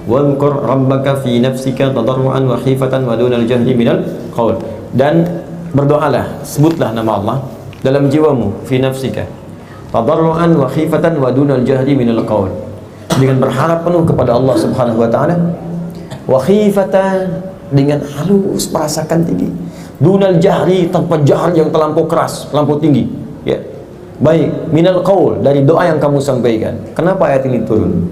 Wadhkur rabbaka fi nafsika tadarruan wa khifatan wa dunal jahri minal qaul. Dan berdoalah, sebutlah nama Allah dalam jiwamu, fi nafsika tadarruan wa khifatan wa dunal jahri minal qaul, dengan berharap penuh kepada Allah Subhanahu wa taala, wa khifatan, dengan halus merasakan tinggi, dunal jahri, tanpa jahar yang terlampau keras, terlampau tinggi, ya. Baik, minal qaul, dari doa yang kamu sampaikan. Kenapa ayat ini turun?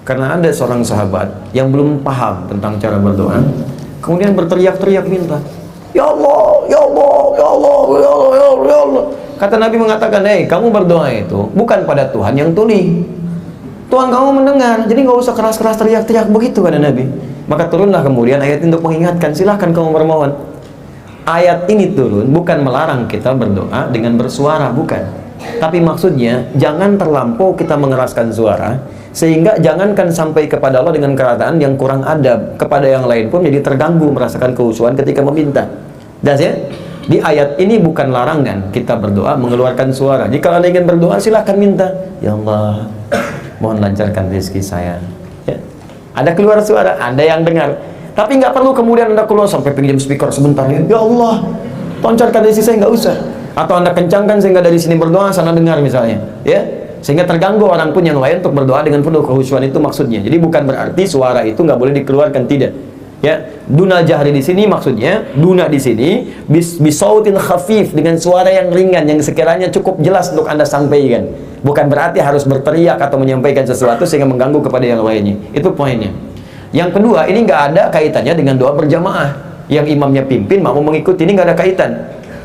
Karena ada seorang sahabat yang belum paham tentang cara berdoa, kemudian berteriak-teriak minta, ya Allah, ya Allah, ya Allah, ya Allah, ya Allah, ya Allah. Kata Nabi mengatakan, kamu berdoa itu bukan pada Tuhan yang tuli, Tuhan kamu mendengar, jadi nggak usah keras-keras teriak-teriak begitu, kata Nabi. Maka turunlah kemudian ayat ini untuk mengingatkan, silahkan kamu bermohon. Ayat ini turun bukan melarang kita berdoa dengan bersuara, bukan. Tapi maksudnya jangan terlampau kita mengeraskan suara, sehingga jangankan sampai kepada Allah dengan keadaan yang kurang adab, kepada yang lain pun jadi terganggu merasakan kehusuan ketika meminta. Dan ya, di ayat ini bukan larangan kita berdoa mengeluarkan suara. Jika Anda ingin berdoa, silahkan minta, ya Allah, mohon lancarkan rezeki saya, ya. Ada keluar suara, Anda yang dengar. Tapi nggak perlu kemudian Anda keluar sampai pinjam speaker sebentar, ya Allah, lancarkan rezeki saya, nggak usah. Atau Anda kencangkan sehingga dari sini berdoa, sana dengar misalnya, ya, sehingga terganggu orang pun yang lain untuk berdoa dengan penuh kekhusyuan. Itu maksudnya. Jadi bukan berarti suara itu nggak boleh dikeluarkan, tidak. Ya, duna jahri di sini maksudnya, duna di sini bisautin khafif, dengan suara yang ringan yang sekiranya cukup jelas untuk Anda sampaikan. Bukan berarti harus berteriak atau menyampaikan sesuatu sehingga mengganggu kepada yang lainnya. Itu poinnya. Yang kedua, ini nggak ada kaitannya dengan doa berjamaah yang imamnya pimpin, makmum mengikuti. Ini nggak ada kaitan.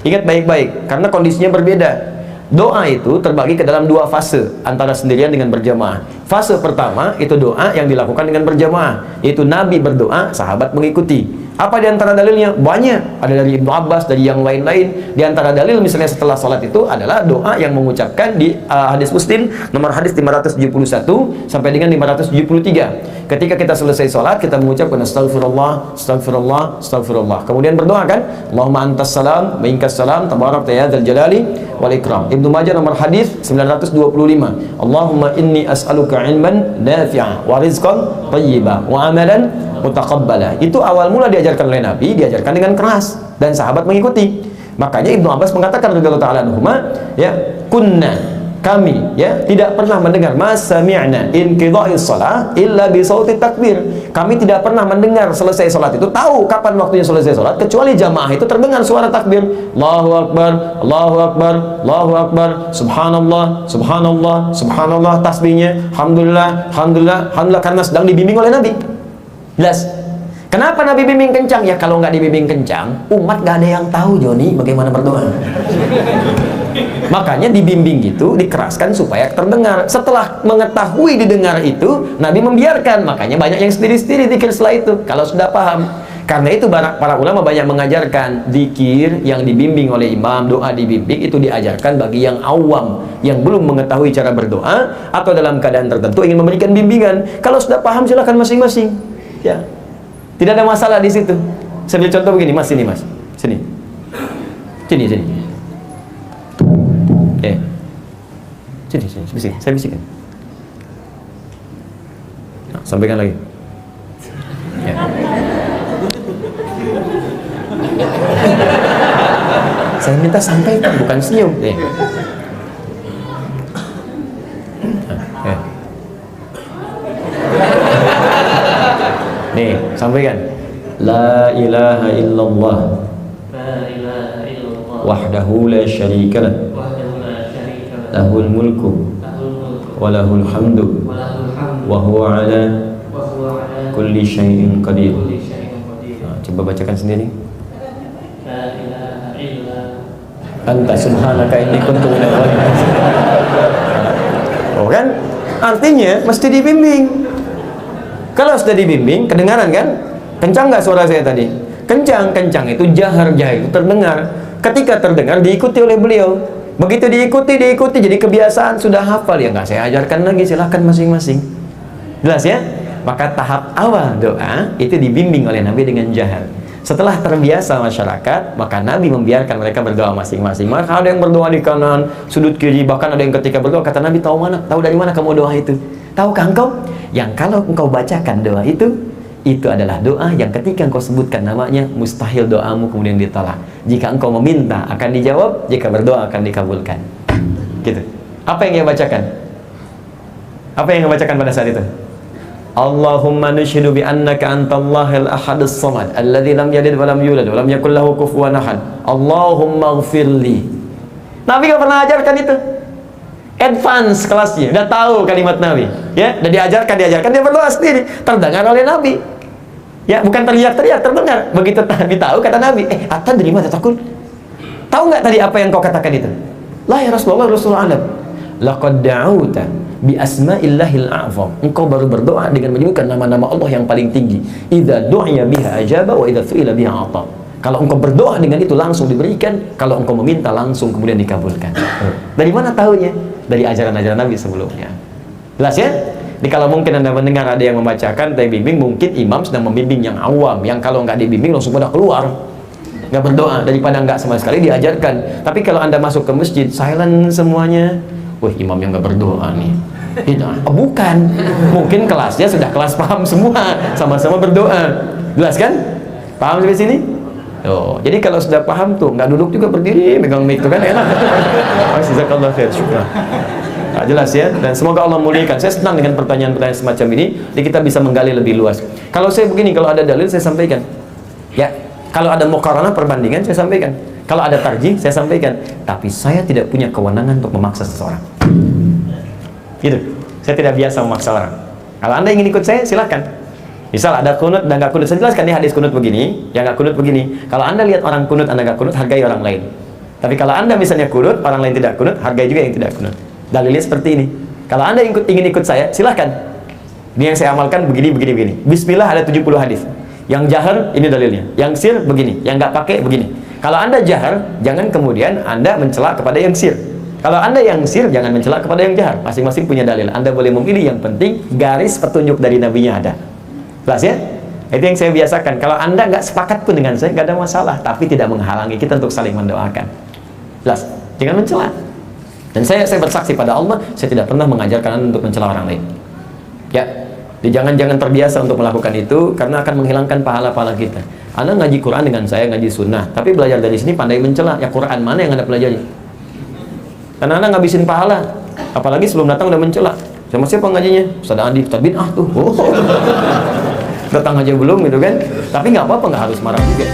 Ingat baik-baik, karena kondisinya berbeda. Doa itu terbagi ke dalam dua fase, antara sendirian dengan berjamaah. Fase pertama itu doa yang dilakukan dengan berjamaah, yaitu Nabi berdoa, sahabat mengikuti. Apa di antara dalilnya? Banyak. Ada dari Ibnu Abbas, dari yang lain-lain. Di antara dalil misalnya setelah sholat itu adalah doa yang mengucapkan di hadis Muslim nomor hadis 571 sampai dengan 573. Ketika kita selesai sholat, kita mengucapkan astagfirullah, astagfirullah, astagfirullah. Kemudian berdoa kan, Allahumma antas salam, minkas salam, tabarakta ya dzal jalali wal ikram. Ibnu Majah nomor hadis 925. Allahumma inni as'aluka ilman nafi'a wa rizqan thayyiba wa amalan mutaqabbala. Itu awal mula diajarkan oleh Nabi, diajarkan dengan keras dan sahabat mengikuti. Makanya Ibnu Abbas mengatakan radhiyallahu ta'ala anhuma, ya, kunna, kami, ya, tidak pernah mendengar masami'na inqidha'is shalah illa bi sauti takbir. Kami tidak pernah mendengar selesai salat itu, tahu kapan waktunya selesai salat, kecuali jamaah itu terdengar suara takbir. Allahu akbar, Allahu akbar, Allahu akbar, subhanallah, subhanallah, subhanallah, tasbihnya, alhamdulillah, alhamdulillah, alhamdulillah, karena sedang dibimbing oleh Nabi. Jelas. Kenapa Nabi bimbing kencang? Ya kalau nggak dibimbing kencang, umat nggak ada yang tahu, Joni, bagaimana berdoa. Makanya dibimbing gitu, dikeraskan supaya terdengar. Setelah mengetahui didengar itu, Nabi membiarkan. Makanya banyak yang sendiri-sendiri zikir setelah itu, kalau sudah paham. Karena itu para ulama banyak mengajarkan zikir yang dibimbing oleh imam, doa dibimbing itu diajarkan bagi yang awam, yang belum mengetahui cara berdoa atau dalam keadaan tertentu ingin memberikan bimbingan. Kalau sudah paham, silakan masing-masing. Ya, tidak ada masalah di situ. Saya ambil contoh begini, Mas, sini, Mas, sini, sini, sini, sini, sini, bisik, saya bisikin. Nah, sampaikan lagi. Ya. Saya minta sampaikan, bukan senyum. Nih, sampaikan. La ilaha illallah. La ilaha illallah. Wahdahu la syarika lah. Lahul mulku. Wa lahul hamdu. Wa huwa ala kulli syai'in qadir. Nah, coba bacakan sendiri. La ilaha illallah. Anta subhanaka inni kuntu minadh dhalimin. Oh kan? Artinya mesti dibimbing. Kalau sudah dibimbing, kedengaran kan? Kencang nggak suara saya tadi? Kencang, kencang itu jahar itu terdengar. Ketika terdengar, diikuti oleh beliau. Begitu diikuti, jadi kebiasaan, sudah hafal. Ya nggak saya ajarkan lagi, silahkan masing-masing. Jelas ya? Maka tahap awal doa itu dibimbing oleh Nabi dengan jahar. Setelah terbiasa masyarakat, maka Nabi membiarkan mereka berdoa masing-masing. Maka ada yang berdoa di kanan, sudut kiri, bahkan ada yang ketika berdoa, kata Nabi, tahu dari mana kamu doa itu? Tahukah engkau yang kalau engkau bacakan doa itu adalah doa yang ketika engkau sebutkan namanya, mustahil doamu kemudian ditolak. Jika engkau meminta akan dijawab, jika berdoa akan dikabulkan. Gitu. Apa yang ia bacakan? Apa yang ia bacakan pada saat itu? Allahumma nushhidu bi annaka antallahil ahadus samad alladzi lam yalid wa lam yulad wa lam yakul lahu kufuwan ahad. Allahumma ighfirli. Nabi gak pernah ajarkan itu. Advance kelasnya, udah tahu kalimat Nabi, ya, udah diajarkan, dia berdoa sendiri, terdengar oleh Nabi, ya, bukan teriak-teriak, terdengar. Begitu Nabi tahu, kata Nabi, Atan dari mana takut? Tahu nggak tadi apa yang kau katakan itu? Lah ya Rasulullah, Rasulullah alam. Laqad da'auta bi asma'illahil a'zam. Engkau baru berdoa dengan menyebutkan nama-nama Allah yang paling tinggi. Idza du'iya biha ajaba wa idza su'ila biha ata. Kalau engkau berdoa dengan itu langsung diberikan, kalau engkau meminta langsung kemudian dikabulkan. Dari mana tahunya? Dari ajaran-ajaran Nabi sebelumnya. Jelas ya? Jadi kalau mungkin Anda mendengar ada yang membacakan tapi bimbing, mungkin imam sedang membimbing yang awam, yang kalau nggak dibimbing langsung pada keluar, nggak berdoa, daripada nggak sama sekali diajarkan. Tapi kalau Anda masuk ke masjid, silent semuanya, wah imam yang nggak berdoa nih. Bukan, mungkin kelasnya sudah kelas paham semua, sama-sama berdoa. Jelas kan? Paham sampai sini? Oh, jadi kalau sudah paham tuh, nggak duduk juga berdiri, megang mic tuh kan enak. Jazakallah khair, syukur. Nah, jelas ya, dan semoga Allah muliakan. Saya senang dengan pertanyaan-pertanyaan semacam ini, jadi kita bisa menggali lebih luas. Kalau saya begini, kalau ada dalil saya sampaikan. Ya, kalau ada muqaranah perbandingan saya sampaikan. Kalau ada tarjih saya sampaikan. Tapi saya tidak punya kewenangan untuk memaksa seseorang. Gitu. Saya tidak biasa memaksa orang. Kalau Anda ingin ikut saya, silakan. Misal ada kunut dan nggak kunut, saya jelaskan di hadis kunut begini, yang nggak kunut begini. Kalau Anda lihat orang kunut, Anda nggak kunut, hargai orang lain. Tapi kalau Anda misalnya kunut, orang lain tidak kunut, hargai juga yang tidak kunut. Dalilnya seperti ini. Kalau Anda ingin ikut saya, silahkan. Ini yang saya amalkan begini. Bismillah ada 70 hadis. Yang jahar, ini dalilnya. Yang sir, begini. Yang nggak pakai, begini. Kalau Anda jahar, jangan kemudian Anda mencela kepada yang sir. Kalau Anda yang sir, jangan mencela kepada yang jahar. Masing-masing punya dalil. Anda boleh memilih, yang penting garis petunjuk dari Nabi-nya ada. Jelas ya? Itu yang saya biasakan. Kalau Anda nggak sepakat pun dengan saya, nggak ada masalah. Tapi tidak menghalangi kita untuk saling mendoakan. Jelas? Jangan mencela. Dan saya bersaksi pada Allah, saya tidak pernah mengajarkan Anda untuk mencela orang lain. Ya, jangan terbiasa untuk melakukan itu, karena akan menghilangkan pahala-pahala kita. Anda ngaji Quran dengan saya, ngaji sunnah, tapi belajar dari sini pandai mencela. Ya Quran mana yang Anda pelajari? Karena Anda ngabisin pahala. Apalagi sebelum datang udah mencela. Sama siapa ngajinya? Ustaz Andi, Ustaz Bid'ah tuh. Datang aja belum gitu kan. Tapi nggak apa-apa, nggak harus marah juga.